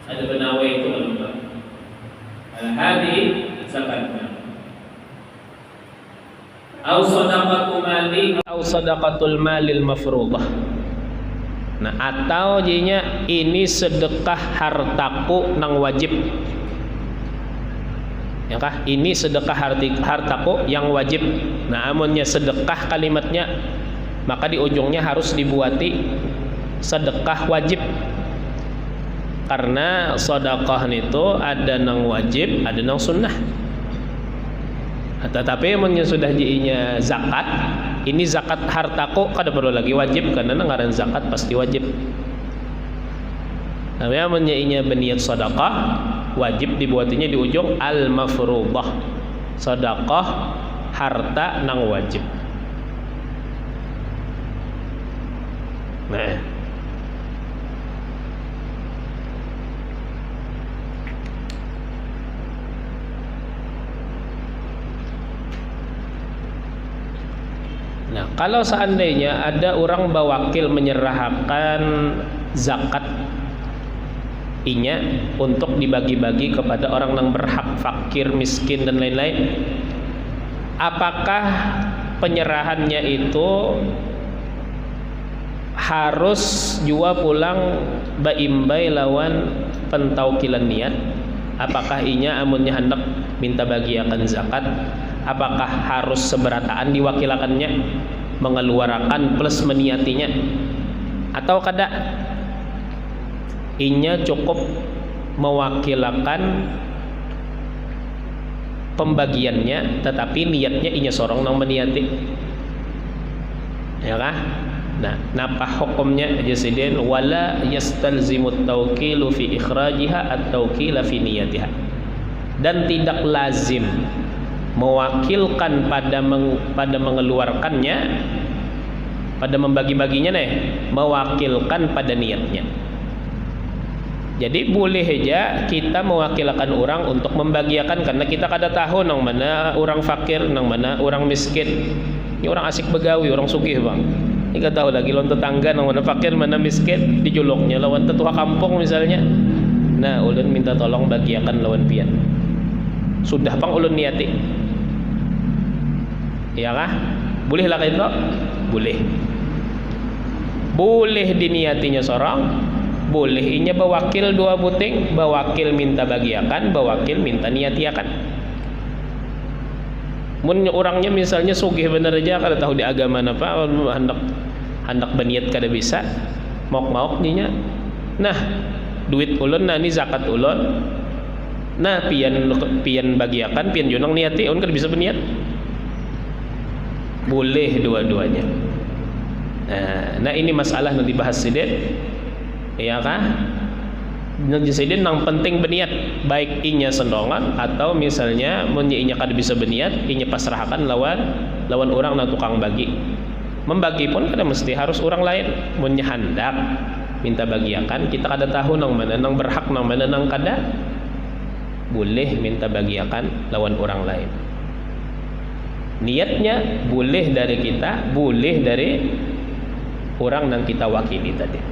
ada benawa itu lembab. Al-hadi zakatnya. Au sadaqatul malil mafruḍah. Nah, atau jinya ini sedekah hartaku nang wajib. Ya kah? Ini sedekah hartaku yang wajib. Nah, amunnya sedekah kalimatnya, maka di ujungnya harus dibuati sedekah wajib. Karena sedekah itu ada nang wajib, ada nang sunnah. Tetapi amunnya sudah jinya zakat, ini zakat hartaku kada perlu lagi wajib karena ngaran zakat pasti wajib. Tapi amunnya inya berniat sedekah, wajib dibuatinya di ujung al-mafruḍah. Sedekah harta nang wajib. Nah, kalau seandainya ada orang bawakil menyerahkan zakat inya untuk dibagi-bagi kepada orang yang berhak, fakir, miskin dan lain-lain, apakah penyerahannya itu harus jua pulang baimbai lawan pentaukilan niat? Apakah inya amunnya hendak minta bagiakan zakat, apakah harus seberataan diwakilakannya mengeluarkan plus meniatinya, atau kada inya cukup mewakilakan pembagiannya tetapi niatnya inya sorong nang meniati, ya kah? Nah, napa hukumnya jasidin wala yastalzimut tawkilu fi ikhrajiha at-tawkila fi niyatiha, dan tidak lazim mewakilkan pada mengeluarkannya, pada membagi-baginya mewakilkan pada niatnya. Jadi boleh aja kita mewakilkan orang untuk membagiakan karena kita kada tahu nang mana orang fakir, nang mana orang miskin. Ini orang asik begawi, orang sugih bang. Ini kada tahu lagi lawan tetangga nang mana fakir, mana miskin, dijuluknya lawan tetua kampung misalnya. Nah, ulun minta tolong bagiakan lawan pian. Sudah pang ulun niati. Ya kah? Boleh lah itu? Boleh. Boleh diniatinya seorang, boleh inya bawakil dua buting, bawakil minta bagiakan, bawakil minta niatiakan. Mun orangnya misalnya sugih bener aja kada tahu di agama apa, hendak berniat kada bisa, mauk ninya. Nah, duit ulun nah ini zakat ulun. Nah, pian bagiakan, pian junang niati, ulun kada bisa berniat. Boleh dua-duanya. Nah, ini masalah yang dibahas sidin, ya kah? Sidin nang penting berniat, baik inya sendongan atau misalnya munnya inya kada bisa berniat, inya pasrahkan lawan orang nang tukang bagi. Membagi pun kada mesti harus orang lain. Munnya hendak minta bagiakan, kita kada tahu nang mana nang berhak, nang mana nang kada, boleh minta bagiakan lawan orang lain. Niatnya boleh dari kita, boleh dari orang yang kita wakili tadi.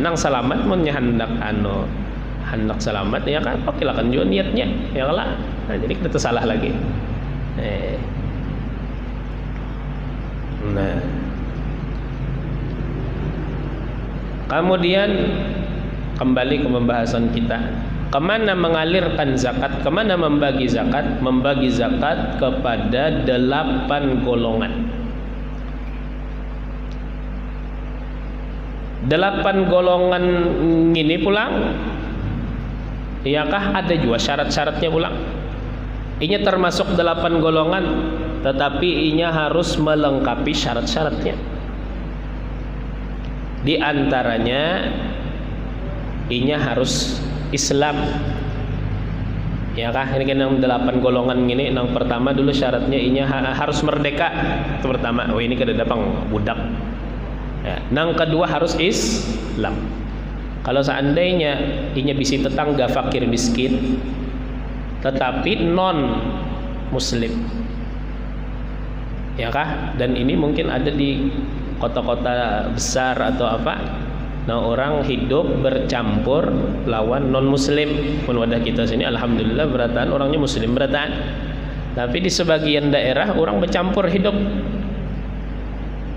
Nang selamat mun hendak hendak selamat ya kan, wakilakan juga niatnya ya lah. Nah, jadi kita salah lagi. Nah, kemudian kembali ke pembahasan kita. Kemana mengalirkan zakat, kemana membagi zakat? Membagi zakat kepada 8 golongan. 8 golongan ini pulang, iyakah ada juga syarat-syaratnya pulang. Inya termasuk 8 golongan, tetapi inya harus melengkapi syarat-syaratnya. Di antaranya inya harus Islam, ya kah? Ini kan yang 8 golongan ini. Yang pertama dulu syaratnya inya harus merdeka. Itu pertama. Oh, ini kada dapang budak. Ya. Yang kedua harus Islam. Kalau seandainya inya bisi tetangga fakir miskin, tetapi non Muslim, ya kah? Dan ini mungkin ada di kota-kota besar atau apa. Nah, orang hidup bercampur lawan non muslim. Pun wadah kita sini alhamdulillah berataan orangnya muslim berataan. Tapi di sebagian daerah orang bercampur hidup.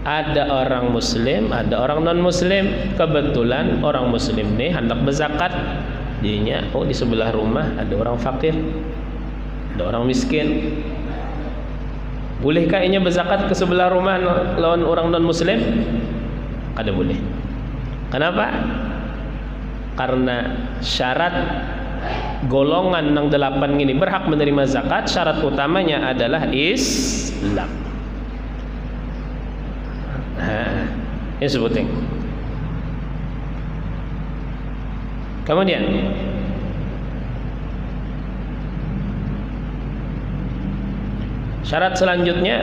Ada orang muslim, ada orang non muslim. Kebetulan orang muslim nih hendak berzakat. Jadinya di sebelah rumah ada orang fakir, ada orang miskin. Bolehkah inya berzakat ke sebelah rumah lawan orang non muslim? Kada boleh. Kenapa? Karena syarat golongan yang 8 ini berhak menerima zakat, syarat utamanya adalah Islam. Ini sebutin. Kemudian syarat selanjutnya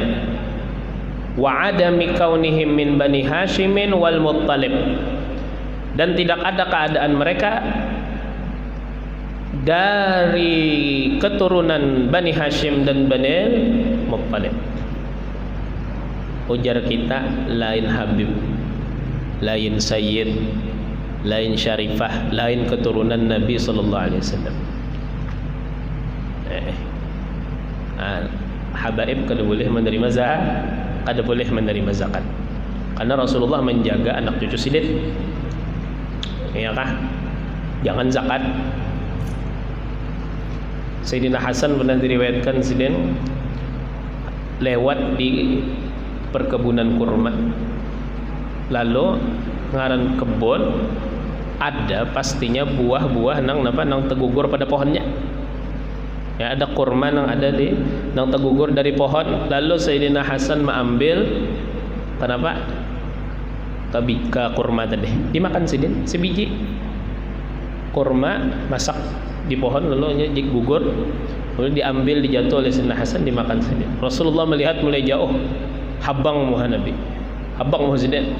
wa adami kaunihim min bani Hashimin wal Muttalib, dan tidak ada keadaan mereka dari keturunan Bani Hashim dan Bani Muttalib. Ujar kita lain Habib, lain Sayyid, lain Syarifah, lain keturunan Nabi sallallahu alaihi wasallam. Habaib kada boleh menerima zakat, kada boleh menerima zakat. Karena Rasulullah menjaga anak cucu sidin. Ya kah? Jangan zakat. Sayyidina Hasan pernah diriwayatkan sidin lewat di perkebunan kurma. Lalu ngaran kebun ada pastinya buah-buah nang tegugur pada pohonnya. Ya, ada kurma nang ada di nang tegugur dari pohon. Lalu Sayyidina Hasan mengambil kenapa? Kabika kurma tadi dimakan sidin sebiji kurma masak di pohon, lalu jadi gugur, lalu diambil dijatuh oleh Sayyidina Hasan dimakan sidin. Rasulullah melihat mulai jauh, habang muha Nabi, habang muha sidin.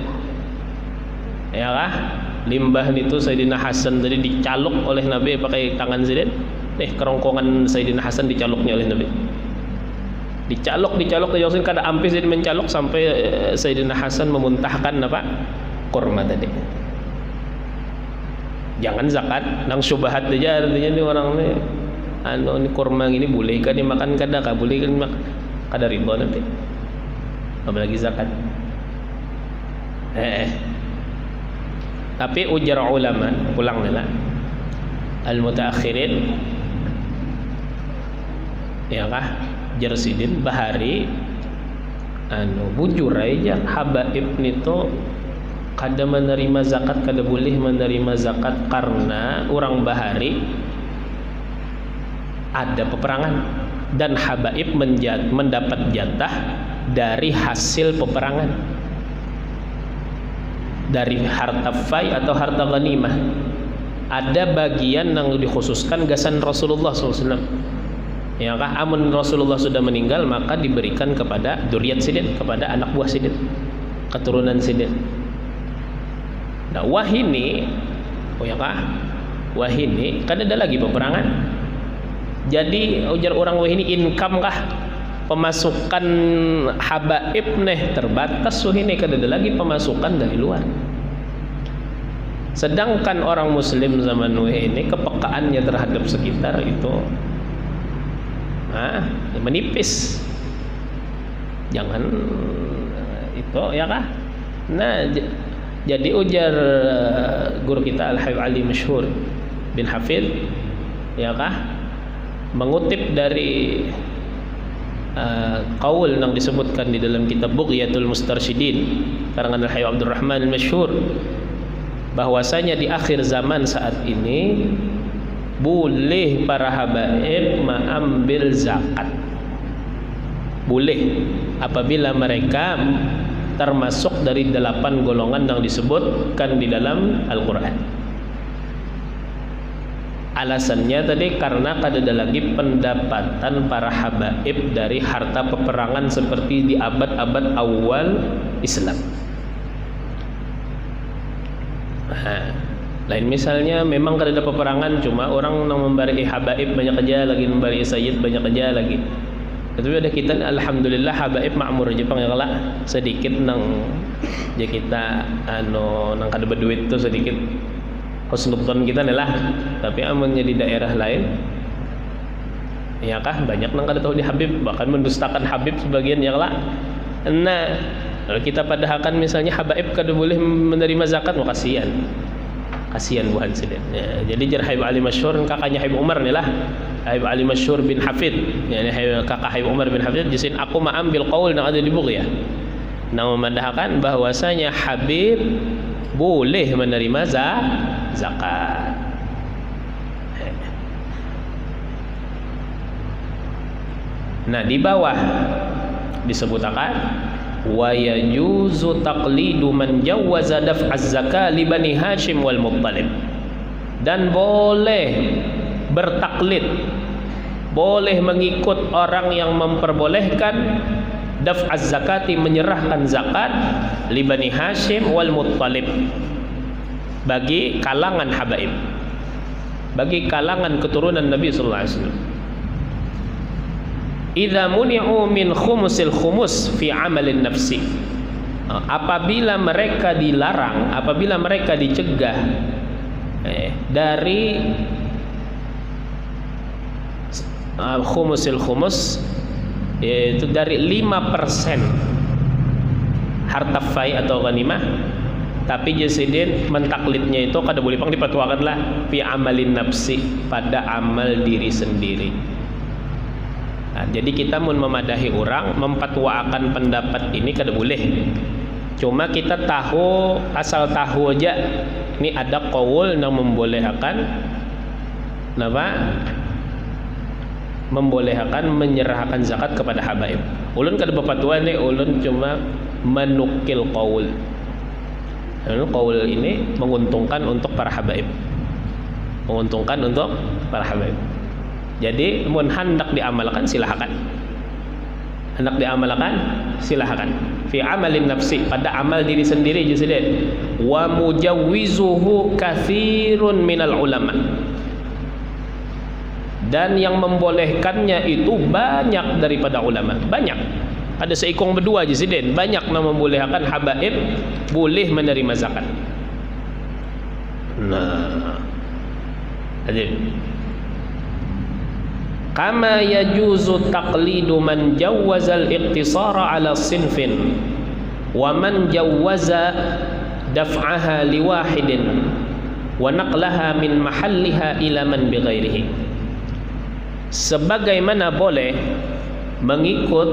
Ya kah? Limbah itu Sayyidina Hasan tadi dicaluk oleh Nabi pakai tangan sidin. Kerongkongan Sayyidina Hasan dicaluknya oleh Nabi. Dicaluk dijauhin kada ampis jadi mencaluk sampai Sayyidina Hasan memuntahkan apa? Kurma tadi. Jangan zakat nang syubhat aja, artinya ni orang ni ini kurma ini boleh kan dimakan kada ka boleh kan dimakan kada riba nanti. Apalagi zakat. Tapi ujar ulama pulang nila al-mutaakhirin ya kah? Jersidin bahari bujur aja habaib nito kada menerima zakat, kada boleh menerima zakat karena orang bahari ada peperangan dan habaib mendapat jatah dari hasil peperangan, dari harta fai atau harta ghanimah. Ada bagian yang dikhususkan gasan Rasulullah SAW. Ya kah? Amun Rasulullah sudah meninggal maka diberikan kepada dzurriyyat sidin, kepada anak buah sidin, keturunan sidin. Nah, wahini, ya kah? Wahini kan ada lagi peperangan. Jadi ujar orang wahini income kah? Pemasukan habaib terbatas, wahini kan ada lagi pemasukan dari luar. Sedangkan orang muslim zaman wahini kepekaannya terhadap sekitar itu menipis. Jangan itu ya kah? Nah, jadi ujar guru kita Al-Habib Ali Masyhur bin Hafid ya kah? Mengutip dari qaul yang disebutkan di dalam kitab Bughyatul Mustarsyidin karangan Al-Habib Abdul Rahman Al-Masyhur, bahwasanya di akhir zaman saat ini boleh para habaib mengambil zakat. Boleh apabila mereka termasuk dari 8 golongan yang disebutkan di dalam Al-Quran. Alasannya tadi karena kada ada lagi pendapatan para habaib dari harta peperangan seperti di abad-abad awal Islam. Lain misalnya memang kada ada peperangan, cuma orang nang membari habaib banyak aja lagi, membari sayyid banyak aja lagi. Tapi ada kita alhamdulillah habaib makmur Jepang ya kala sedikit nang jadi kita nang kada berduit tuh sedikit husnudzon kita adalah, tapi amunnya di daerah lain ya kah banyak nang kada tahu di Habib, bahkan mendustakan Habib sebagian yang lah. Nah kalau kita padahakan misalnya habaib kada boleh menerima zakat, wah kasihan buhan sedih ya. Jadi jar Habib Ali Masyhur kakaknya Habib Umar nih lah, Habib Ali Masyhur bin Hafid ya, kakak Habib Umar bin Hafid jisin aku ma ambil qaul nang ada di buku ya, nang memandahkan bahwasanya Habib boleh menerima zakat. Nah di bawah disebutkan wa yajuzu taqlidu man jawwaza daf'az zakah li Bani Hashim wal Muttalib, dan boleh bertaklid, boleh mengikut orang yang memperbolehkan daf'az zakati, menyerahkan zakat li Bani Hashim wal Muttalib, bagi kalangan habaib, bagi kalangan keturunan Nabi sallallahu alaihi wasallam. Idza muni'u min khumusil khumus fi amalin nafsi, apabila mereka dilarang, apabila mereka dicegah dari khumusil khumus, yaitu dari 5% harta fai atau ghanimah, tapi jasidin mentaklidnya itu kada boleh pang dipatuakanlah fi amalin nafsi, pada amal diri sendiri. Nah, jadi kita mun memadahi orang mempatwaakan pendapat ini kada boleh. Cuma kita tahu, asal tahu aja ini ada qaul yang membolehkan napa? Membolehkan menyerahkan zakat kepada habaib. Ulun kada berfatwa ni, ulun cuma menukil qaul. Qaul ini menguntungkan untuk para habaib. Menguntungkan untuk para habaib. Jadi mun hendak diamalkan silahkan, hendak diamalkan silahkan fi amalin nafsi, pada amal diri sendiri justru. Wa mujawwizuhu katsirun minal ulama, dan yang membolehkannya itu banyak daripada ulama, banyak. Ada seikong berdua justru, banyak yang membolehkan habaib boleh menerima zakat. Nah, jadi kama yajuzu taqlidu man jawwaza al-iqtisara ala sinfin wa man jawwaza daf'aha liwahidin wa naqlaha min mahalliha ila man bighairihi. Sebagaimana boleh mengikut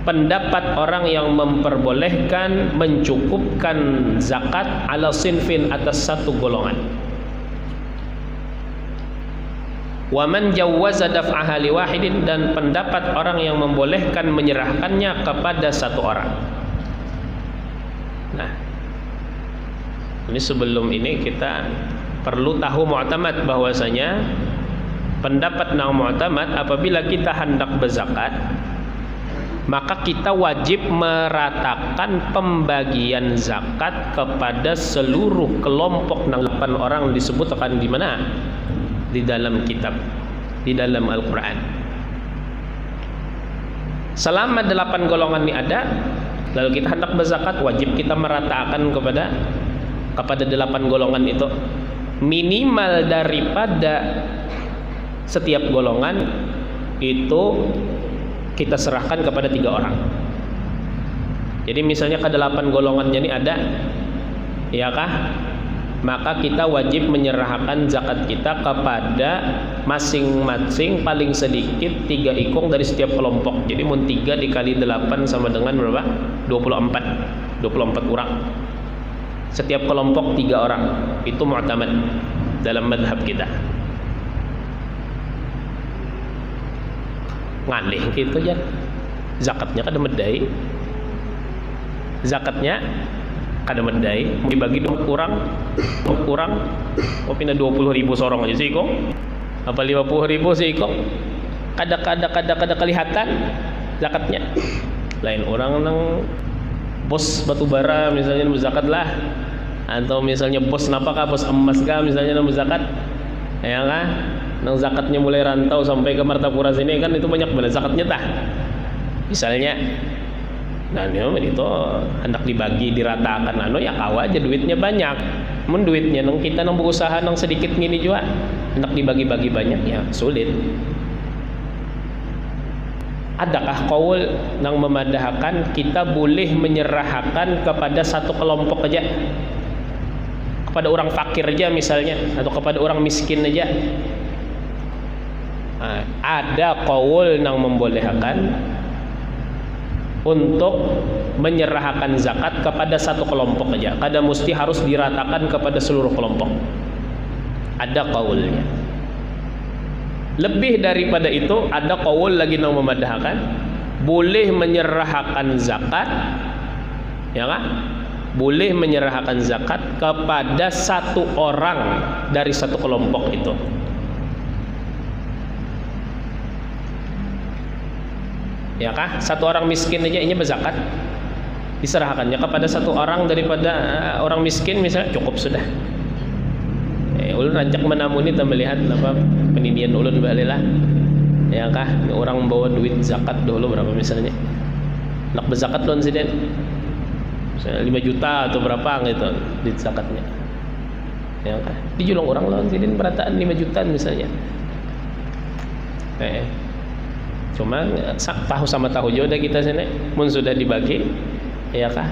pendapat orang yang memperbolehkan mencukupkan zakat ala sinfin, atas satu golongan, wa man jawwaza daf'aha li wahidin, dan pendapat orang yang membolehkan menyerahkannya kepada satu orang. Nah, ini sebelum ini kita perlu tahu mu'tamad, bahwasanya pendapat nang mu'tamad apabila kita hendak berzakat, maka kita wajib meratakan pembagian zakat kepada seluruh kelompok nang 8 orang disebutkan di mana? Di dalam kitab, di dalam Al-Quran. Selama 8 golongan ini ada, lalu kita hendak berzakat, wajib kita meratakan kepada 8 golongan itu. Minimal daripada setiap golongan itu kita serahkan kepada 3 orang. Jadi misalnya ke 8 golongannya ini ada, ya kah? Maka kita wajib menyerahkan zakat kita kepada masing-masing paling sedikit 3 ikong dari setiap kelompok. Jadi mun 3 dikali 8 sama dengan berapa? 24 orang. Setiap kelompok 3 orang. Itu mu'tamad dalam madhab kita. Ngalih gitu aja. Zakatnya kada medai. Zakatnya kada medai, dibagi kurang mau pindah 20.000 sorong aja sih kok, apa 50.000 sih kok, kada kelihatan zakatnya. Lain orang nang bos batubara misalnya berzakat lah, atau misalnya bos napa kah, bos emas kah misalnya nang berzakat, ya kan, nang zakatnya mulai rantau sampai ke Martapura sini kan, itu banyak banget zakatnya tah. Misalnya Nah itu hendak dibagi diratakan ya kau aja duitnya banyak. Mun duitnya nang kita nang berusaha nang sedikit gini juga hendak dibagi-bagi banyak ya sulit. Adakah qaul nang memadahkan kita boleh menyerahkan kepada satu kelompok aja, kepada orang fakir aja misalnya, atau kepada orang miskin aja? Nah, ada qaul nang membolehkan untuk menyerahkan zakat kepada satu kelompok aja, kada mesti harus diratakan kepada seluruh kelompok. Ada qaulnya. Lebih daripada itu ada qaul lagi yang memadahkan boleh menyerahkan zakat, ya kan? Boleh menyerahkan zakat kepada satu orang dari satu kelompok itu. Ya kah? Satu orang miskin aja ini berzakat, diserahkannya kepada satu orang daripada orang miskin misalnya cukup sudah. Ulun rancak menamuni dan melihat apa pendidikan ulun balilah. Ya kah? Orang bawa duit zakat dulu berapa misalnya? Nak berzakat loan sih den. Misalnya 5 juta atau berapa gitu duit zakatnya. Ya kah? Dijulung orang loan sih den berataan 5 juta misalnya. Cuma tahu sama tahu jodoh kita sini mun sudah dibagi ya kah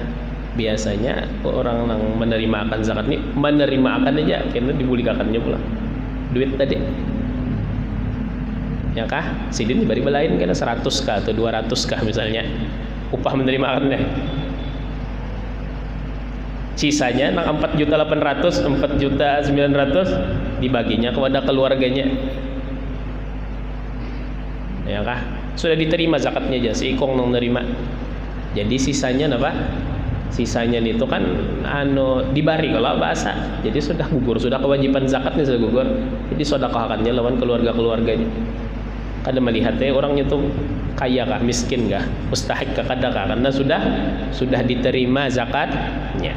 biasanya orang yang menerima akan zakat ini menerima akan aja karena dibulikakannya pula duit tadi ya kah sidin diberi belain kena 100 kah atau 200 kah misalnya upah menerima akannya sisanya nang 4.800 4.900 dibaginya kepada keluarganya ya kah sudah diterima zakatnya aja si ikong nang nerima jadi sisanya apa sisanya itu kan dibari kalau bahasa jadi sudah gugur sudah kewajiban zakatnya sudah gugur jadi sedekahkannya lawan keluarga-keluarganya kada melihatnya orangnya tuh kaya kah miskin kah mustahik kah kada kah karena sudah diterima zakatnya.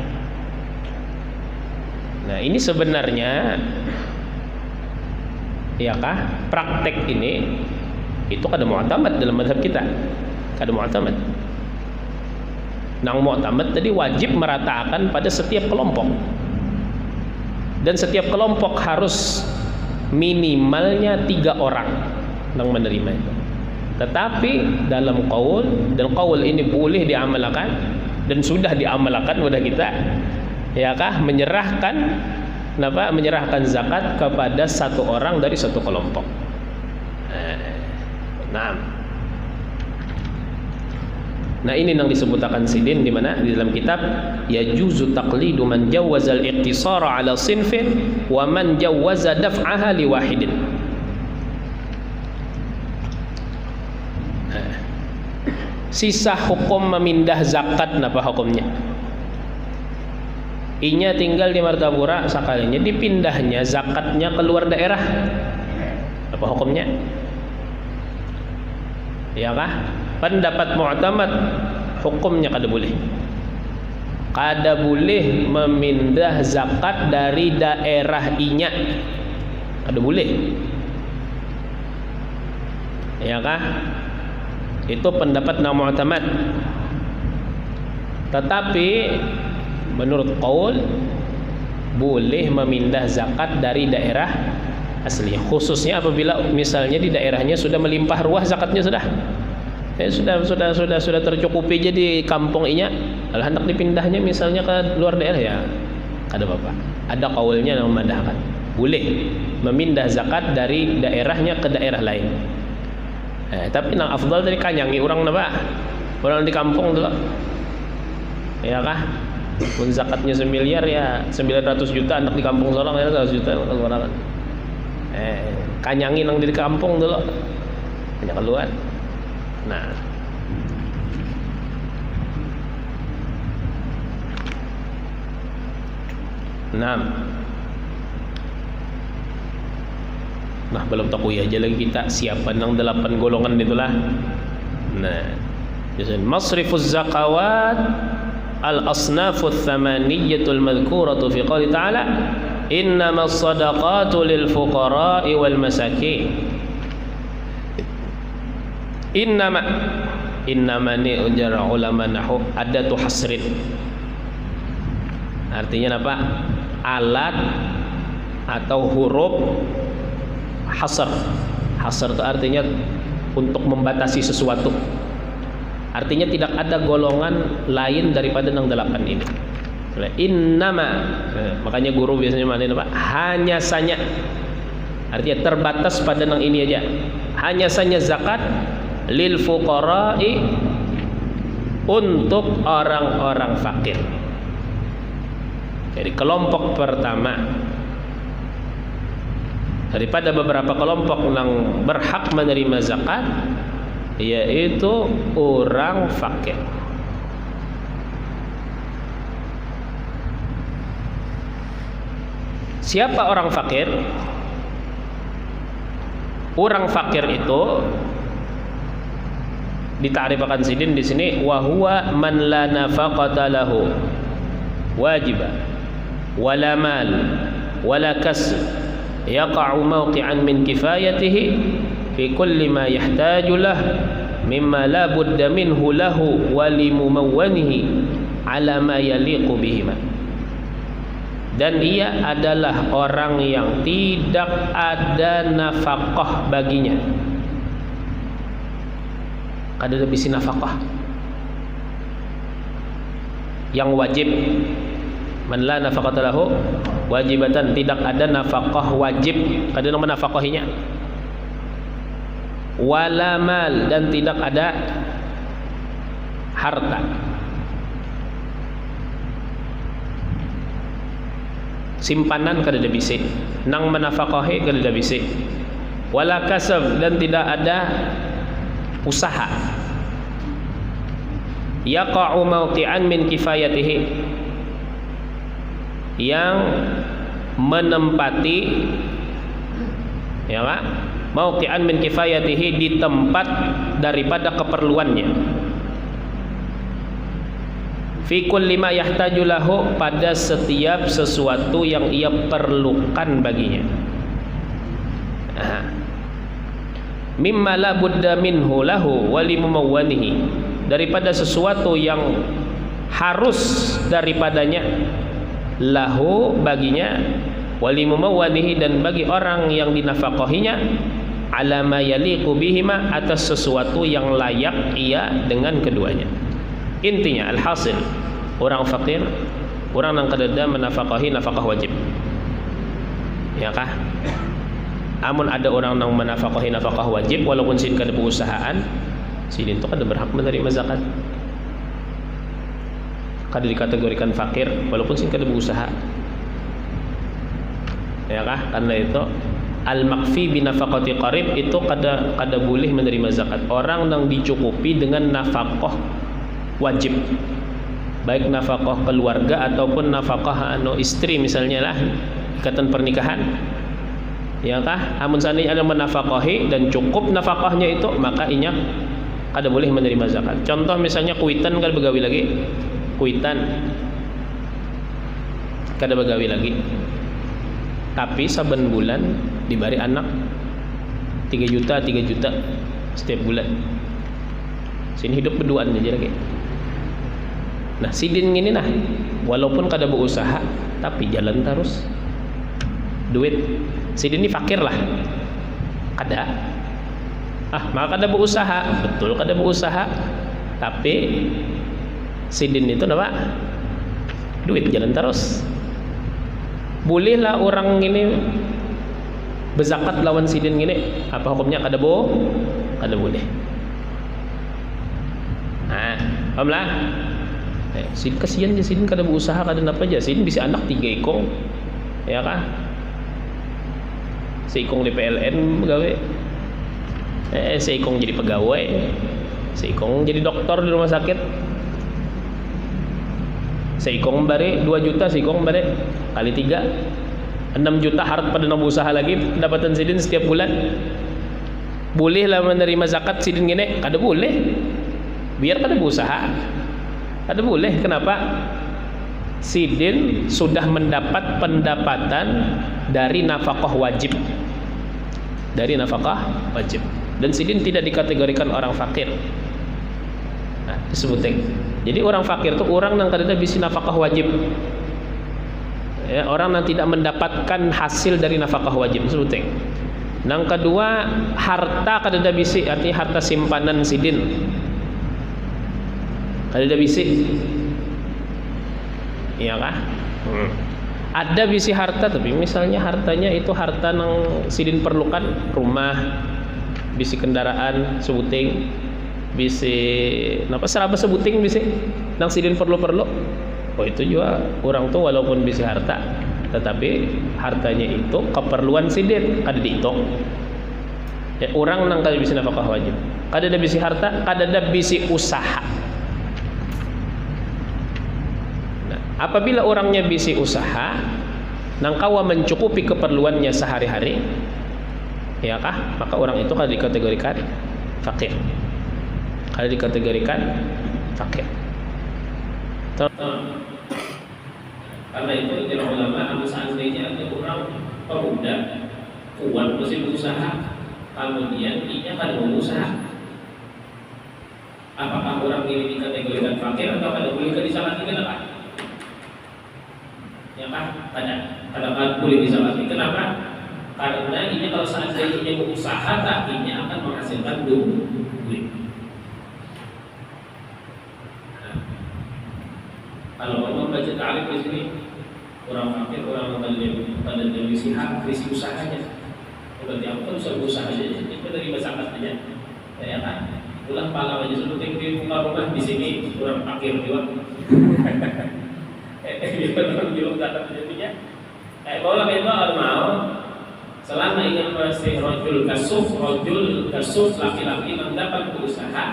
Nah ini sebenarnya ya kah praktek ini itu kada mu'tamad dalam mazhab kita kada mu'tamad. Nang mu'tamad tadi wajib meratakan pada setiap kelompok dan setiap kelompok harus minimalnya 3 orang yang menerima itu. Tetapi dalam qaul dan qaul ini boleh diamalkan dan sudah diamalkan pada kita ya kah menyerahkan zakat kepada satu orang dari satu kelompok. Nah ini yang disebutkan sidin di mana di dalam kitab yajuzu taqlidu man jawaza al-iqtisara ala sinfin wa man jawaza daf'aha li wahidin. Sisa hukum memindah zakat napa hukumnya? Inya tinggal di Martapura sakalinya dipindahnya zakatnya keluar daerah. Apa hukumnya? Ya kah? Pendapat mu'tamad hukumnya kada boleh. Kada boleh memindah zakat dari daerah inya. Kada boleh. Ya kah? Itu pendapat na mu'tamad. Tetapi menurut qaul boleh memindah zakat dari daerah asli. Khususnya apabila misalnya di daerahnya sudah melimpah ruah zakatnya sudah tercukupi jadi kampung inya hendak dipindahnya misalnya ke luar daerah ya kada apa-apa. Ada qaulnya yang memadahkan boleh memindah zakat dari daerahnya ke daerah lain. Tapi nang afdal dari kanyangi orang orang di kampung dulu ya kah pun zakatnya 1 miliar ya 900 juta hendak di kampung sorong ya 100 juta keluaran. Kanyangi nang di kampung dulu banyak keluar. Nah belum tahu ya aja lagi kita siapa nang 8 golongan itulah. Nah masrifuz zakawat al-asnafut thamaniyatul madhkuratu fi qouli ta'ala innamas sadaqatu lil fuqara'i wal masakin. Innama innamani ujar ulama nahu adatu hasrin. Artinya apa? Alat atau huruf hasr. Hasr itu artinya untuk membatasi sesuatu. Artinya tidak ada golongan lain daripada yang 8 ini. Innama, makanya guru biasanya maknain apa? Hanya saja. Artinya terbatas pada yang ini aja. Hanya saja zakat lil fuqara'i, untuk orang-orang fakir. Jadi kelompok pertama daripada beberapa kelompok yang berhak menerima zakat, yaitu orang fakir. Siapa orang fakir? Orang fakir itu ditarifkan sidin di sini, wa huwa man la nafaqata lahu wajiba wala mal wala kasb yaqa'u mawqi'an min kifayatihi fi kulli ma yahtaju lah mimma la budda minhu lahu wa limumawwanihi ala ma yaliqu bihima. Dan ia adalah orang yang tidak ada nafkah baginya. Kada bisi nafkah yang wajib. Man la nafaqata lahu wajibatan, tidak ada nafkah wajib, kada nama nafkahinya. Wala mal, dan tidak ada harta. Simpanan kada bisi, nang menafkahi kada bisi. Wala kasab, dan tidak ada usaha. Yaqa'u mawqi'an min kifayatihi, yang menempati, ya Pak, mawqi'an min kifayatihi, di tempat daripada keperluannya. Fi kulli ma yahtaju lahu, pada setiap sesuatu yang ia perlukan baginya. Mimma la budda minhu lahu wa limumawwanihi, daripada sesuatu yang harus daripadanya, lahu baginya, wa limumawwanihi, dan bagi orang yang dinafkahinya, ala ma yaliqu bihima, atas sesuatu yang layak ia dengan keduanya. Intinya alhasil, orang fakir, orang yang kadada menafkahi nafkah wajib, ya kah? Amun ada orang yang menafkahi nafkah wajib walaupun sin kada perusahaan, sin itu kada berhak menerima zakat. Kada dikategorikan fakir walaupun sin kada berusaha, ya kah? Karena itu al-makfi bi nafaqati qarib itu kada boleh menerima zakat. Orang yang dicukupi dengan nafkah wajib, baik nafkah keluarga ataupun nafkah istri, misalnya lah ikatan pernikahan, ya kah? Amun seandainya ada menafkahi dan cukup nafkahnya itu, maka inya kada boleh menerima zakat. Contoh misalnya kuitan kada begawi lagi, kuitan kada begawi lagi, tapi saben bulan diberi anak 3 juta setiap bulan, sin hidup berduaan aja lagi. Nah sidin ini nah, walaupun kada berusaha tapi jalan terus duit. Sidin ini fakir lah, kada maka kada berusaha, betul kada berusaha, tapi sidin itu apa? Duit jalan terus. Bolehlah orang ini berzakat lawan sidin gini, apa hukumnya? Kada boleh. Nah, pahamlah? Sidin kasihan je, sidin kada berusaha, kada apa aja. Sidin bisa anak 3 ekong, ya kah? Seikong di PLN pegawai, seikong jadi pegawai, seikong jadi dokter di rumah sakit, seikong bare 2 juta, seikong bare kali 3 6 juta harta pada nambah usaha lagi pendapatan sidin setiap bulan. Bolehlah menerima zakat sidin gini? Kada boleh. Biar kada berusaha, kada boleh. Kenapa? Sidin sudah mendapat pendapatan dari nafkah wajib, dan sidin tidak dikategorikan orang fakir. disebutkan. Jadi orang fakir itu orang yang kada bisi nafkah wajib. Ya, orang yang tidak mendapatkan hasil dari nafkah wajib disebutkan. Yang kedua, harta kada bisi, artinya harta simpanan sidin. Kada bisi. Iya kah? Ada bisi harta, tapi misalnya hartanya itu harta nang sidin perlukan, rumah, bisi kendaraan sebuting, bisi napa seraba sebuting bisi nang sidin perlu-perlu. Oh itu juga orang tuh walaupun bisi harta, tetapi hartanya itu keperluan sidin kada dihitung. Ya, orang nang kada bisi nafkah wajib, kada ada bisi harta, kada ada bisi usaha. Apabila orangnya bisi usaha, nangkawa mencukupi keperluannya sehari-hari, ya kah? Maka orang itu kalau dikategorikan fakir. Kalau dikategorikan fakir. Karena itu para ulama seandainya ada orang pemuda kuat masih berusaha, kemudian ia kan berusaha. Apakah orang ini dikategorikan fakir atau kada boleh disalahkan kenapa? Ya kan, kadang-kadang boleh disalahkan. Kenapa? Karena ini kalau seandainya berusaha, taknya akan menghasilkan duit. Nah, kalau orang baca ta'rif di sini, orang fakir, orang pada visi usahanya. Berarti aku kan bisa berusaha aja, itu dari masyarakat aja. Ya kan? Ulang pahala aja seperti di muka rumah di sini orang fakir juga. Orang belum datang jadinya. Kalau itu orang mau selama ingin masih rojul kasuf laki-laki mendapat berusaha,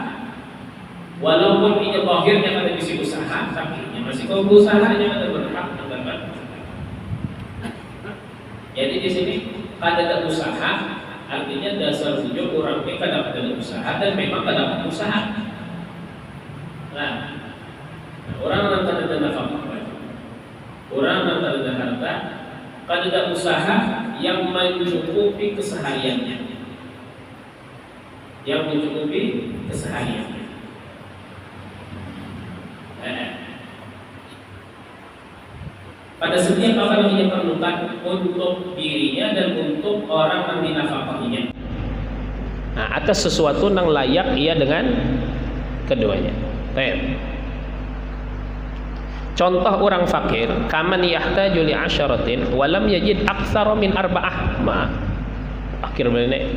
walaupun ia akhirnya kada bisa usaha, tapi ia masih kau berusahanya ada berhak mendapat. Jadi di sini kada ada usaha, artinya dasar tujuh orang mereka dapat ada usaha dan memang kada dapat usaha. Nah, orang yang kada ada nafkah, orang yang kada ada harta, kada ada usaha yang mencukupi kesehariannya, pada setiap apa yang ia perlukan untuk dirinya dan untuk orang yang dinafkahinya. Nah, atas sesuatu yang layak ia dengan keduanya. Baik. Contoh orang fakir, kaman yahtaju li 'asyaratin wa lam yajid aktsara min arba'ah. Fakir benar.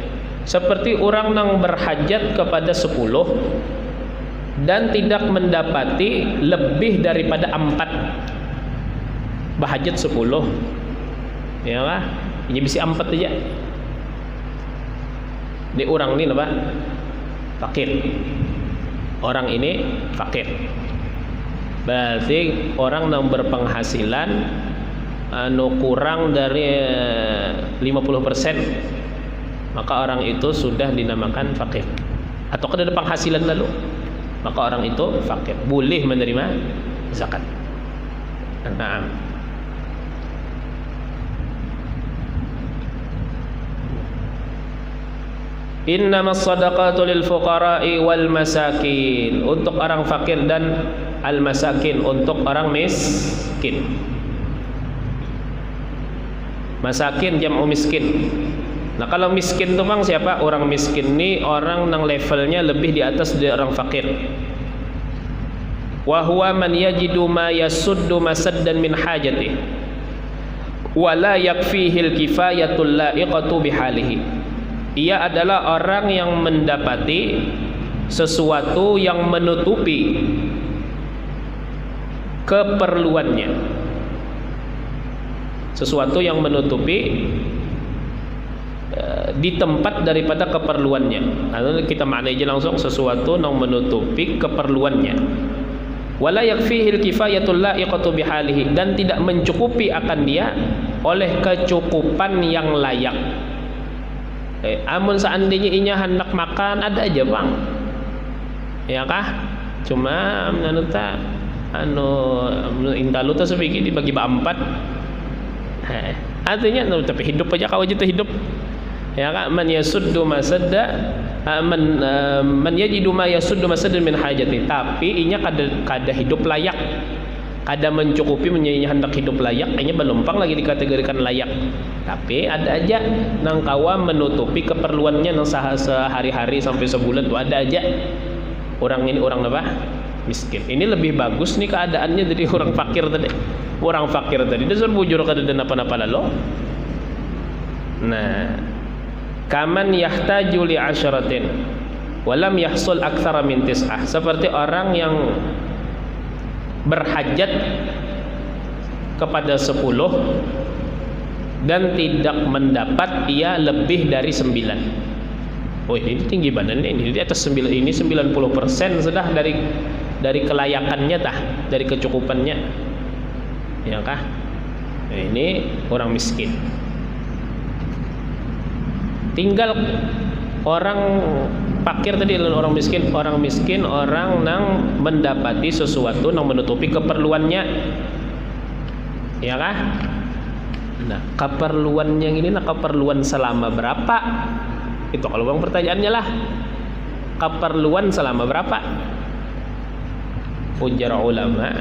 Seperti orang yang berhajat kepada 10 dan tidak mendapati lebih daripada 4. Bahajat 10, ya lah, ini bisa 4 aja. Di orang ini apa? Fakir. Orang ini fakir. Berarti orang yang berpenghasilan kurang dari 50%, maka orang itu sudah dinamakan fakir. Atau kada ada penghasilan lalu, maka orang itu fakir, boleh menerima zakat. Nah, innamas shadaqatu lil fuqara'i wal masakin, untuk orang fakir dan al masakin, untuk orang miskin. Masakin jam'u miskin. Nah, kalau miskin itu bang siapa? Orang miskin ini orang yang levelnya lebih di atas dari orang fakir. Wa huwa man yajidu ma yasuddu masaddan min hajatihi wa la yakfihil kifayatul la'iqatu bihalihi. Ia adalah orang yang mendapati sesuatu yang menutupi keperluannya, sesuatu yang menutupi di tempat daripada keperluannya. Lalu kita maknai aja langsung, sesuatu yang menutupi keperluannya. Wala yakfihil kifayatul la'iqatu bihalihi, dan tidak mencukupi akan dia oleh kecukupan yang layak. Amun seandainya inya hendak makan ada aja bang, ya kah? Cuma menuta intalu tu sebiji dibagi 4. Artinya tapi hidup aja kau aja hidup, ya kah? Man yasuddu masadda man yajidu ma yasuddu masadan min hajati, tapi inya kada hidup layak, kada mencukupi menyanyi hendak hidup layak, inya belumpang lagi dikategorikan layak, tapi ada aja nang kawa menutupi keperluannya nang sehari-hari sampai sebulan tuh ada aja. Orang ini orang apa? Miskin. Ini lebih bagus nih keadaannya dari orang fakir tadi. Orang fakir tadi dasar bujur kada ada napa-napa lalu. Nah, kaman yahtaju li asyaratin walam yahsul aktsara min tis'ah, seperti orang yang berhajat kepada 10 dan tidak mendapat ia lebih dari 9. Oh, ini tinggi badannya, ini di atas 9, ini 90% sudah dari kelayakannya tah, dari kecukupannya. Ya kah? Ini orang miskin. Tinggal orang fakir tadi orang miskin orang nang mendapati sesuatu nang menutupi keperluannya, ya kah? Nah, keperluan yang ini keperluan selama berapa? Itu kalau bang pertanyaannya lah, keperluan selama berapa? Ujar ulama,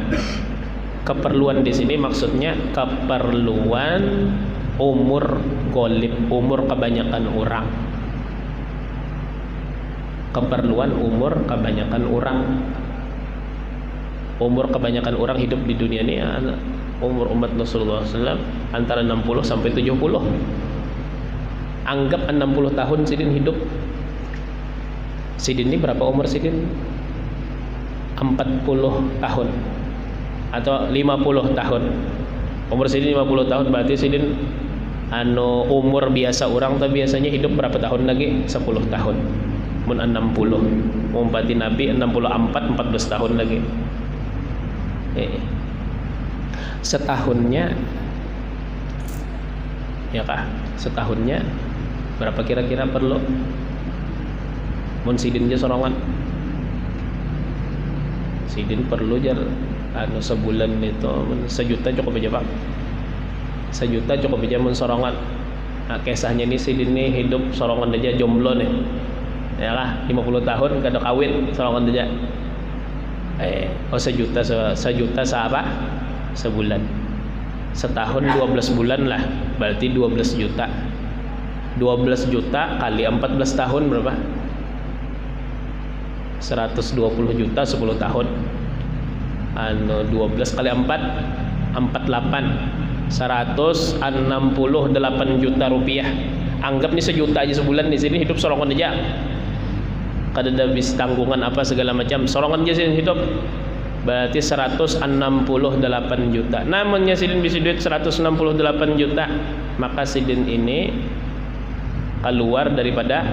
keperluan di sini maksudnya keperluan umur golib, umur kebanyakan orang. Keperluan umur kebanyakan orang. Umur kebanyakan orang hidup di dunia ini, umur umat Rasulullah SAW antara 60 sampai 70. Anggap 60 tahun Sidin hidup. Sidin ini berapa umur Sidin? 40 tahun atau 50 tahun. Umur Sidin 50 tahun berarti Sidin umur biasa orang tapi biasanya hidup berapa tahun lagi? 10 tahun. Mun 60. Umpati Nabi 64, 14 tahun lagi. Setahunnya ya kah? Setahunnya berapa kira-kira perlu? Mun Sidin aja sorongan. Sidin perlu jar sebulan itu 1 juta cukup aja Pak. 1 juta cukup aja mun sorongan. Nah, kisahnya ini Sidin ini hidup sorongan aja jomblo nih. Ya lah, 50 tahun kada kawin sorongan aja. 1 juta apa? Sebulan. Setahun 12 bulan lah, berarti 12 juta. 12 juta kali 14 tahun berapa? 120 juta 10 tahun. 12 kali 4 48. 168 juta rupiah. Anggap nih 1 juta aja sebulan di sini hidup sorongan aja. Kada ada bis tanggungan apa segala macam. Sorongan aja sini hidup. Berarti 168 juta. Namanya Sidin bisa duit 168 juta, maka Sidin ini keluar daripada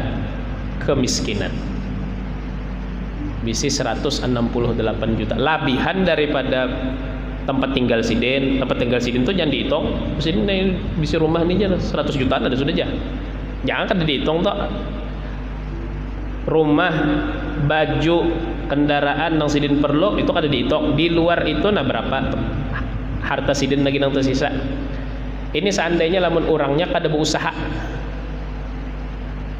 kemiskinan. Bisi 168 juta, labihan daripada tempat tinggal Sidin. Tempat tinggal Sidin tuh jangan dihitung. Sidin bisi rumah ini aja 100 jutaan ada sudah aja. Jangan kan dihitung toh. Rumah, baju, kendaraan yang Sidin perlu itu kada dihitung. Di luar itu nah berapa harta Sidin lagi nang tersisa. Ini seandainya lamun orangnya kada berusaha.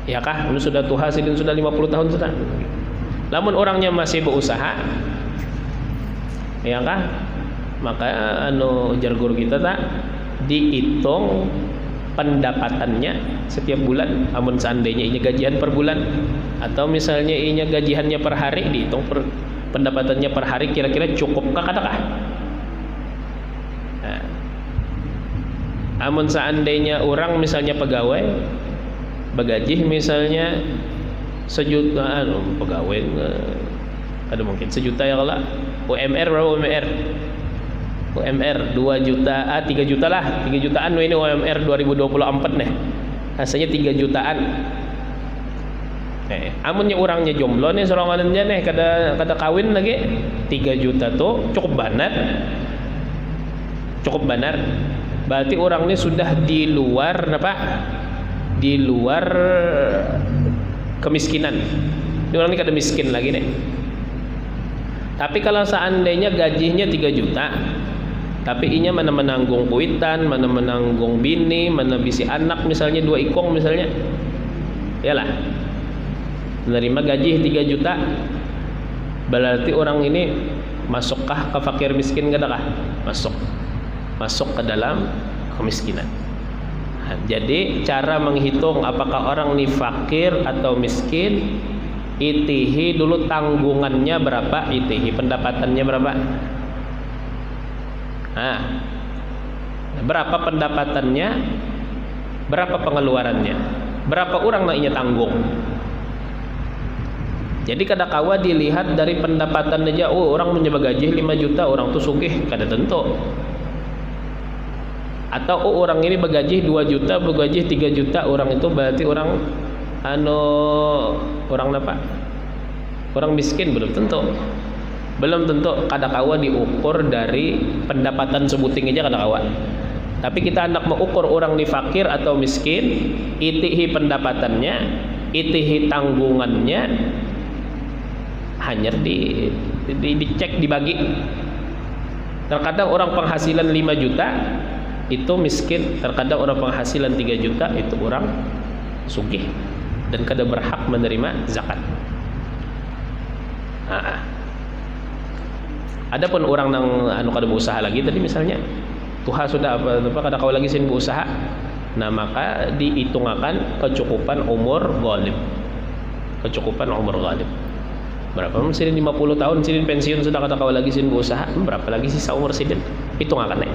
Ya kah? Ini sudah tua Sidin sudah 50 tahun sudah. Lamun orangnya masih berusaha, ya kah? Maka jar guru kita tak dihitung pendapatannya setiap bulan. Namun seandainya ini gajian per bulan atau misalnya ini gajiannya per hari, dihitung pendapatannya per hari kira-kira cukupkah kadakah? Nah, namun seandainya orang misalnya pegawai begaji misalnya 1 juta, pegawai ada mungkin 1 juta ya kalau UMR berapa UMR? UMR 2 juta, 3 juta lah, 3 jutaan ini UMR 2024 nih. Rasanya 3 jutaan. Amunnya orangnya jomblo nih sorongannya nih kada kawin lagi, 3 juta tuh cukup banar. Cukup banar. Berarti orang ini sudah di luar apa? Di luar kemiskinan. Ini orang ini kada miskin lagi nih. Tapi kalau seandainya gajinya 3 juta, tapi inya mana menanggung kuitan, mana menanggung bini, mana bisi anak misalnya 2 ikong misalnya, yalah. menerima gaji 3 juta, berarti orang ini masukkah ke fakir miskin kah? Masuk ke dalam kemiskinan. Nah, jadi cara menghitung apakah orang ini fakir atau miskin, itihi dulu tanggungannya berapa, itihi pendapatannya berapa. Nah, berapa pendapatannya, berapa pengeluarannya, berapa orang nak tanggung. Jadi kadakawa dilihat dari pendapatan aja. Oh, orang mencoba gaji 5 juta, orang tuh sugih, kada tentu. Atau oh, orang ini bergaji 2 juta, bergaji 3 juta, orang itu berarti orang orang apa? Orang miskin, belum tentu. Belum tentu. Kadakawa diukur dari pendapatan sebuting aja kadakawa. Tapi kita hendak mengukur orang ini fakir atau miskin, itihi pendapatannya, itihi tanggungannya, hanya dicek, dibagi. Terkadang orang penghasilan 5 juta itu miskin, terkadang orang penghasilan 3 juta itu orang sugih dan kada berhak menerima zakat. Adapun orang nang kada berusaha lagi tadi misalnya Tuhan sudah apa kada kau lagi sin berusaha, nah maka dihitungkan kecukupan umur ghalib. Kecukupan umur ghalib. Berapa sidin 50 tahun sidin pensiun sudah kada kau lagi sin berusaha, berapa lagi sisa umur sidin? Hitungakan nih.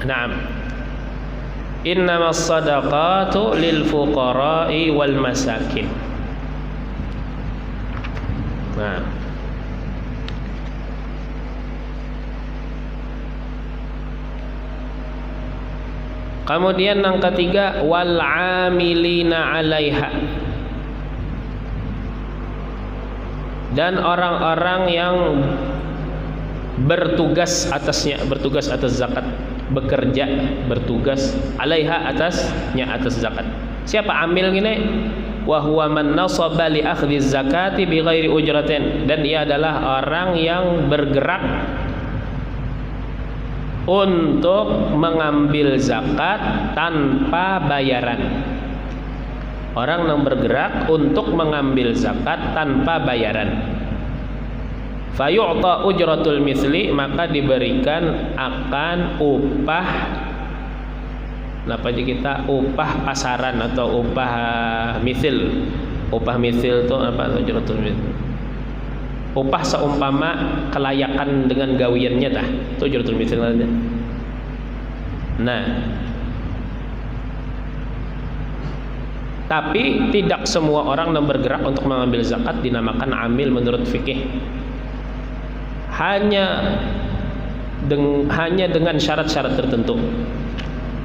Naam. Innamas sadaqatu lil fuqara'i wal masakin. Nah. Kemudian yang ketiga, wal 'amilina 'alaiha. Dan orang-orang yang bertugas atasnya, bertugas atas zakat, bekerja, bertugas 'alaiha atasnya, atas zakat. Siapa amil gini? Wa huwa man nasaba li akhdhi zakati bighairi ujratin, dan ia adalah orang yang bergerak untuk mengambil zakat tanpa bayaran. Orang yang bergerak untuk mengambil zakat tanpa bayaran. Fayu'ta ujratul mithli, maka diberikan akan upah, apa aja kita, upah pasaran atau upah mithil. Upah mithil itu apa? Ujratul mithil, upah seumpama kelayakan dengan gawiannya tah, itu ujratul mithil. Nah, tapi tidak semua orang yang bergerak untuk mengambil zakat dinamakan amil menurut fikih. Hanya dengan syarat-syarat tertentu.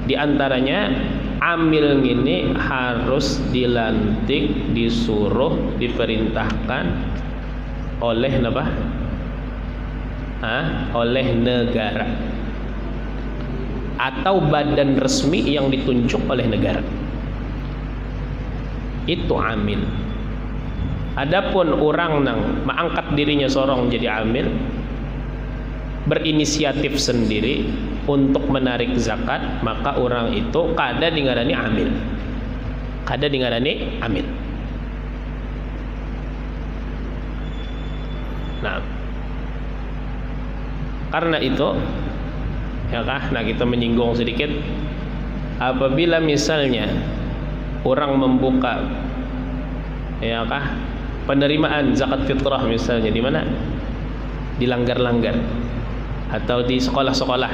Di antaranya amil ini harus dilantik, disuruh, diperintahkan oleh apa? Oleh negara atau badan resmi yang ditunjuk oleh negara. Itu amil. Adapun orang nang mengangkat dirinya seorang jadi amil, berinisiatif sendiri untuk menarik zakat, maka orang itu kada dingarani amil. Kada dingarani amil. Nah, karena itu ya kah, nah kita menyinggung sedikit, apabila misalnya orang membuka ya kah penerimaan zakat fitrah misalnya di mana dilanggar-langgar atau di sekolah-sekolah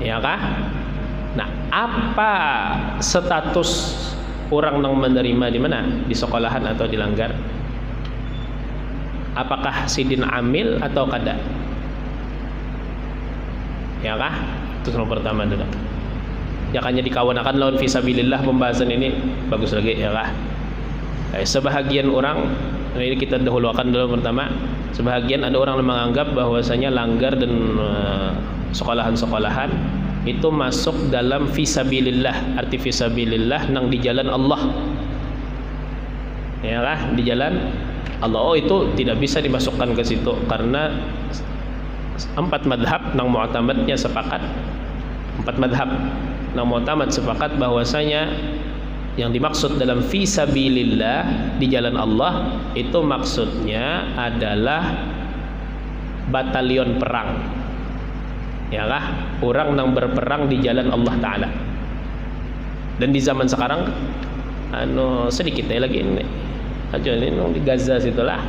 ya kah, nah apa status orang yang menerima di mana, di sekolahan atau dilanggar? Apakah sidin amil atau kada? Ya kah? Itu yang pertama dulu. Ya kan jadi kawan-kawan lawan fisabilillah, pembahasan ini bagus lagi ya kah? Sebahagian orang, ini kita dahulukan dulu pertama. Sebahagian ada orang yang menganggap bahwasanya langgar dan sekolahan-sekolahan itu masuk dalam fisabilillah. Arti fisabilillah nang di jalan Allah. Ya kah? Di jalan Allah. Oh, itu tidak bisa dimasukkan ke situ karena 4 madhab nang mu'tamadnya sepakat. 4 madhab nang mu'tamad sepakat bahwasanya Yang dimaksud dalam fisabilillah, di jalan Allah, itu maksudnya adalah batalion perang, ya kah? Orang yang berperang di jalan Allah Ta'ala. Dan di zaman sekarang sedikit lagi ini aja ini di Gaza situlah.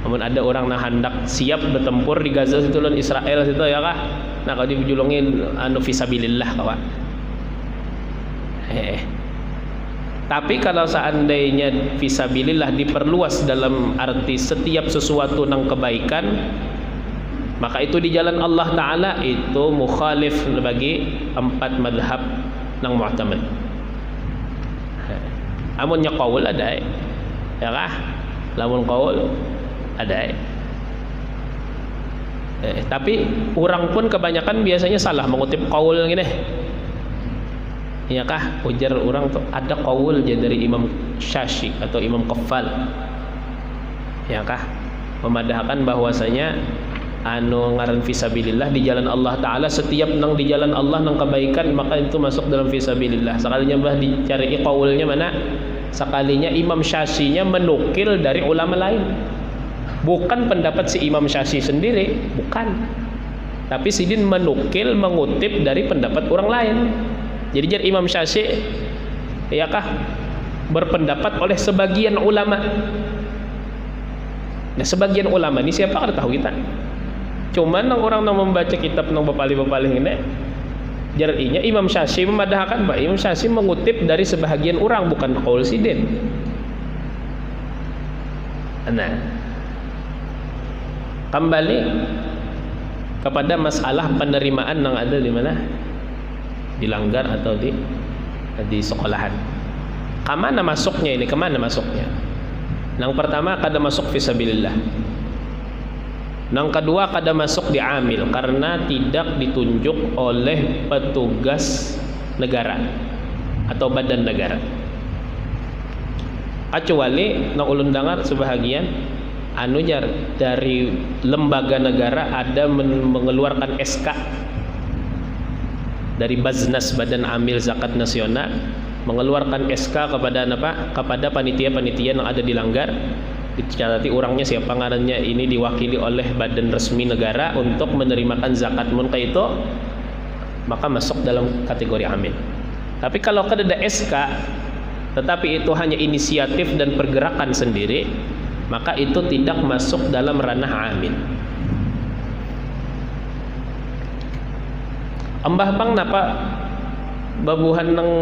Namun ada orang yang hendak siap bertempur di Gaza situ lawan Israel situ, ya kah? Nah kalau dijulungin fisabilillah kawan. Tapi kalau seandainya fisabilillah diperluas dalam arti setiap sesuatu yang kebaikan, maka itu di jalan Allah Ta'ala, itu mukhalif bagi 4 madhab yang mu'tamad. Amunnya qaul ada, ya kah? Lamun qaul ada. Tapi orang pun kebanyakan biasanya salah mengutip qaul gini. Ya kah? Ujar orang tuh ada qaul je dari Imam Syashi atau Imam Qaffal. Ya kah? Memadahkan bahwasanya ngaran fisabilillah di jalan Allah Ta'ala, setiap nang di jalan Allah nang kebaikan maka itu masuk dalam fisabilillah. Sekalinya bah dicari qaulnya mana? Sekalinya Imam Syashi-nya menukil dari ulama lain. Bukan pendapat si Imam Syashi sendiri, bukan. Tapi sidin menukil, mengutip dari pendapat orang lain. Jadi Imam Syafi'i, ya kah, berpendapat oleh sebagian ulama. Nah, sebagian ulama ini siapa kan tahu kita. Cuman orang yang membaca kitab nang bepali-bepali ini, jarinya Imam Syafi'i memadahkan bahwa Imam Syafi'i mengutip dari sebagian orang, bukan qaul sidin. Nah, kembali kepada masalah penerimaan yang ada di mana? Di langgar atau di sekolahan. Kemana masuknya ini? Kemana masuknya? Yang pertama kada masuk fisabilillah. Yang kedua kada masuk di amil karena tidak ditunjuk oleh petugas negara atau badan negara. Kecuali nang ulun dengar sebahagian jar dari lembaga negara ada mengeluarkan SK dari Baznas, Badan Amil Zakat Nasional, mengeluarkan SK kepada panitia-panitia yang ada di langgar, dicatati orangnya siapa ngarannya, ini diwakili oleh badan resmi negara untuk menerimakan zakat munka itu, maka masuk dalam kategori amil. Tapi kalau ada SK tetapi itu hanya inisiatif dan pergerakan sendiri, maka itu tidak masuk dalam ranah amil. Ambah pang napa babuhan nang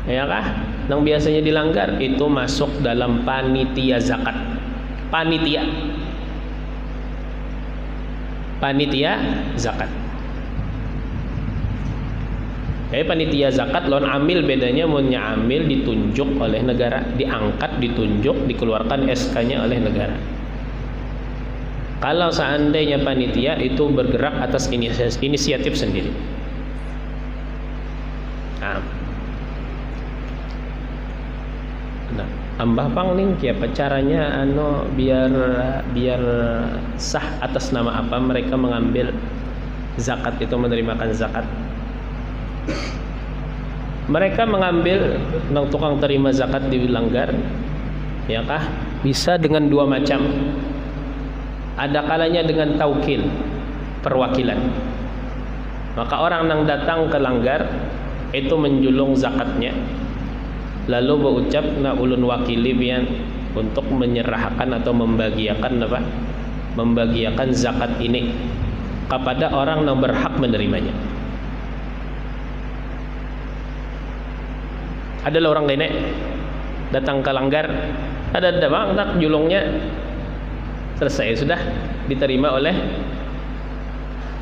ya kah nang biasanya dilanggar itu masuk dalam panitia zakat. Panitia zakat. Panitia zakat lawan amil bedanya, munnya amil ditunjuk oleh negara, diangkat, ditunjuk, dikeluarkan SK-nya oleh negara. Kalau seandainya panitia itu bergerak atas inisiatif sendiri. Nah, ambah pang ning kiapa caranya biar sah atas nama apa mereka mengambil zakat itu, menerimakan zakat. Mereka mengambil nang tukang terima zakat di langgar, ya kah? Bisa dengan dua macam. Ada kalanya dengan taukil, perwakilan. Maka orang yang datang ke langgar itu menjulung zakatnya, lalu berucap na ulun wakili bian untuk menyerahkan atau membagiakan zakat ini kepada orang yang berhak menerimanya. Adalah orang nenek datang ke langgar, ada bang tak julungnya, selesai sudah diterima oleh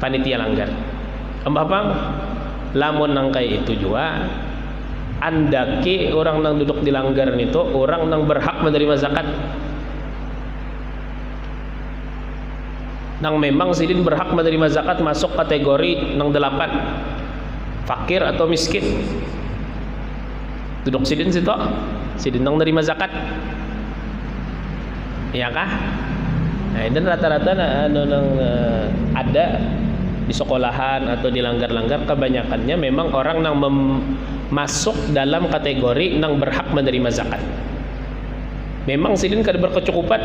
panitia langgar. Ambah bang lamun nangkai itu juga andaki orang nang duduk di langgar itu orang nang berhak menerima zakat, nang memang sidin berhak menerima zakat masuk kategori nang 8 fakir atau miskin, duduk sidin situ, sidin nang menerima zakat, ya kah? Nah, dan rata-rata ada di sekolahan atau di langgar-langgar, kebanyakannya memang orang yang masuk dalam kategori yang berhak menerima zakat. Memang sidin kada berkecukupan,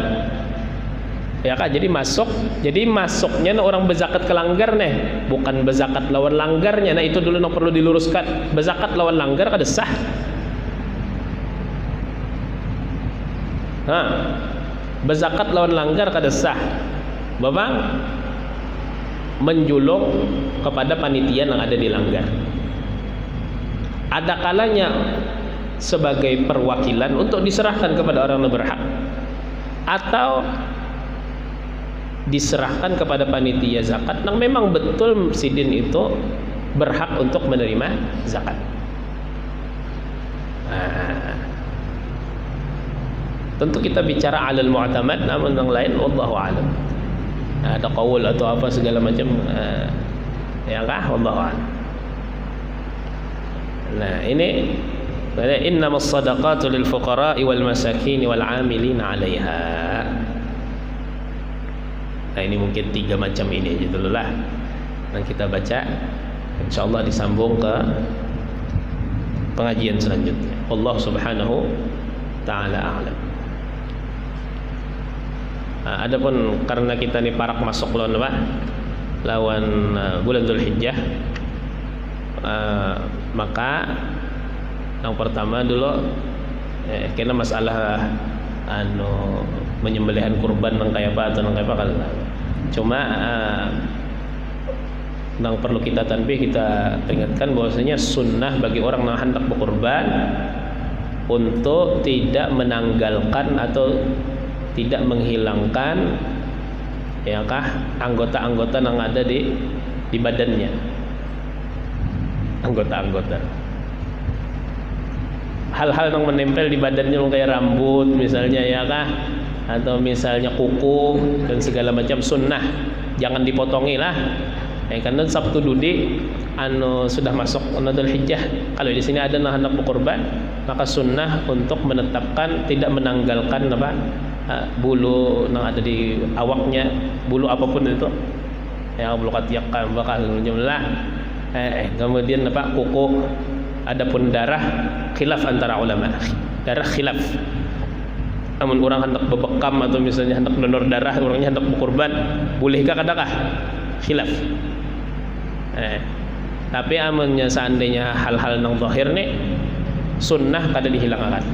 ya kan? Jadi masuknya orang bezakat ke langgar nih, bukan bezakat lawan langgarnya. Nah itu dulu yang perlu diluruskan. Bezakat lawan langgar kada sah. Bezakat lawan langgar kada sah. Bapak menjulung kepada panitia yang ada di langgar. Ada kalanya sebagai perwakilan untuk diserahkan kepada orang yang berhak, atau diserahkan kepada panitia zakat yang memang betul sidin itu berhak untuk menerima zakat. Tentu kita bicara alal mu'tamad, namun yang lain wallahu a'lam. Ada qaul atau apa segala macam, ya kah? Wallahu a'lam. Nah ini innamas sadaqatu lil fuqara'i wal masakin wal 'amilina 'alaiha. Nah ini mungkin 3 macam ini aja dulu lah yang kita baca, insyaallah disambung ke pengajian selanjutnya. Allah subhanahu ta'ala a'lam. Adapun karena kita ni parak masuk lawan bulan Dzulhijjah, maka yang pertama dulu kena masalah menyembelihan kurban nang kaya apa atau nang kaya apa kan. Cuma yang perlu kita tanbih, kita peringatkan bahwasanya sunnah bagi orang yang hendak berkurban untuk tidak menanggalkan atau tidak menghilangkan, ya kah, anggota-anggota yang ada di badannya. Anggota-anggota. Hal-hal yang menempel di badannya kayak rambut misalnya, ya kah, atau misalnya kuku dan segala macam, sunnah jangan dipotongi lah. Karena Sabtu Dudi sudah masuk Dzul Hijjah. Kalau di sini ada yang hendak berkurban, maka sunnah untuk menetapkan tidak menanggalkan bulu yang ada di awaknya, bulu apapun itu, yang bulu katiak bakal jumlah. Kemudian kuku. Adapun darah, khilaf antara ulama. Darah khilaf. Namun orang hendak bebekam atau misalnya hendak donor darah, orangnya hendak berkurban, bolehkah kadakah? Khilaf. Tapi amunnya seandainya hal-hal yang zahir nih, sunnah kada dihilangkan.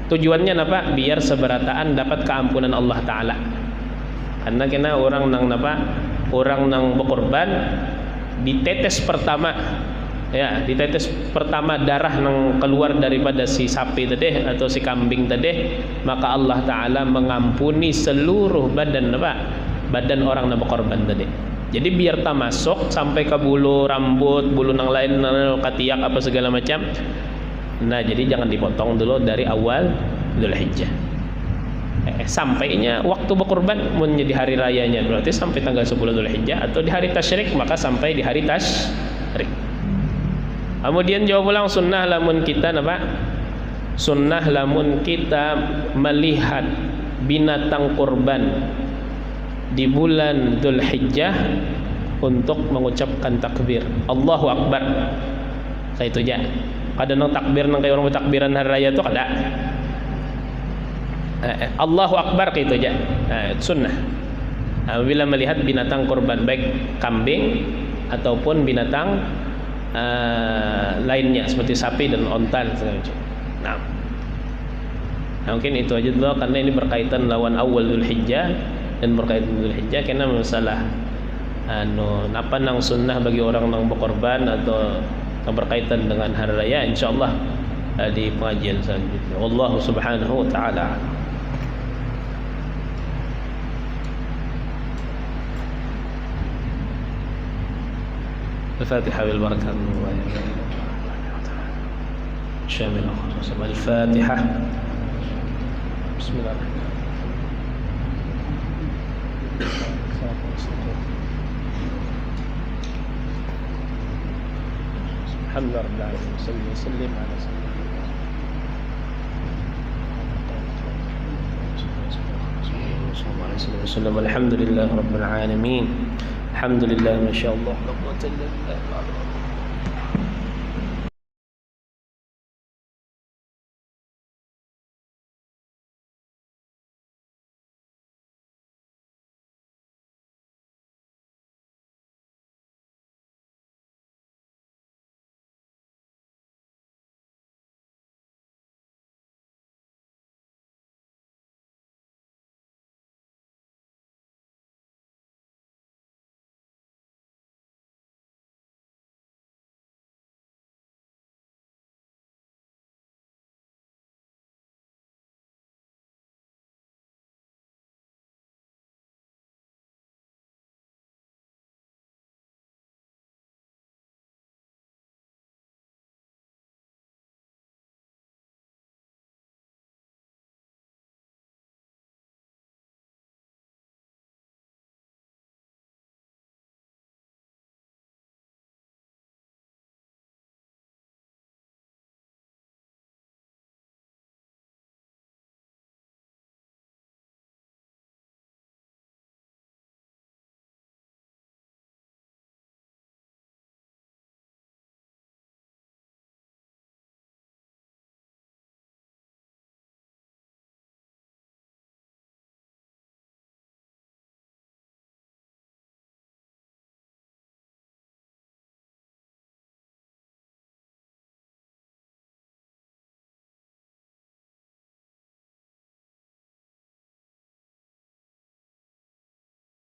Tujuannya apa? Biar seberataan dapat keampunan Allah Ta'ala. Karena kena orang nang berkorban ditetes pertama, ya, ditetes pertama darah nang keluar daripada si sapi tadi atau si kambing tadi, maka Allah Ta'ala mengampuni seluruh badan orang nang berkorban tadi. Jadi biar tak masuk sampai ke bulu rambut, bulu nang lain, katiak apa segala macam. Nah jadi jangan dipotong dulu dari awal Dzulhijjah. Sampainya waktu berkurban menjadi hari rayanya, berarti sampai tanggal 10 Dzulhijjah, atau di hari tasyrik maka sampai di hari tasyrik. Kemudian jawab ulang sunnah lamun kita sunnah lamun kita melihat binatang kurban di bulan Dzulhijjah untuk mengucapkan takbir Allahu Akbar. Saya itu aja. Ada nang takbir nang kayak orang bertakbiran hari raya itu kada. Allahu Akbar kayak itu aja. Sunnah. Bila melihat binatang kurban baik kambing ataupun binatang lainnya seperti sapi dan onta dan segala macam. Nah, mungkin itu aja dulu karena ini berkaitan lawan awal Dzulhijjah dan berkaitan Dzulhijjah karena masalah apa nang sunnah bagi orang nang berkorban atau yang berkaitan dengan hari raya, insyaallah di pengajian selanjutnya. Wallahu subhanahu wa ta'ala. الفاتحة بالبركة شامل الفاتحة بسم الله الحمد لله رب العالمين وسلم على سيدنا محمد الحمد لله رب العالمين Alhamdulillah, masyaallah.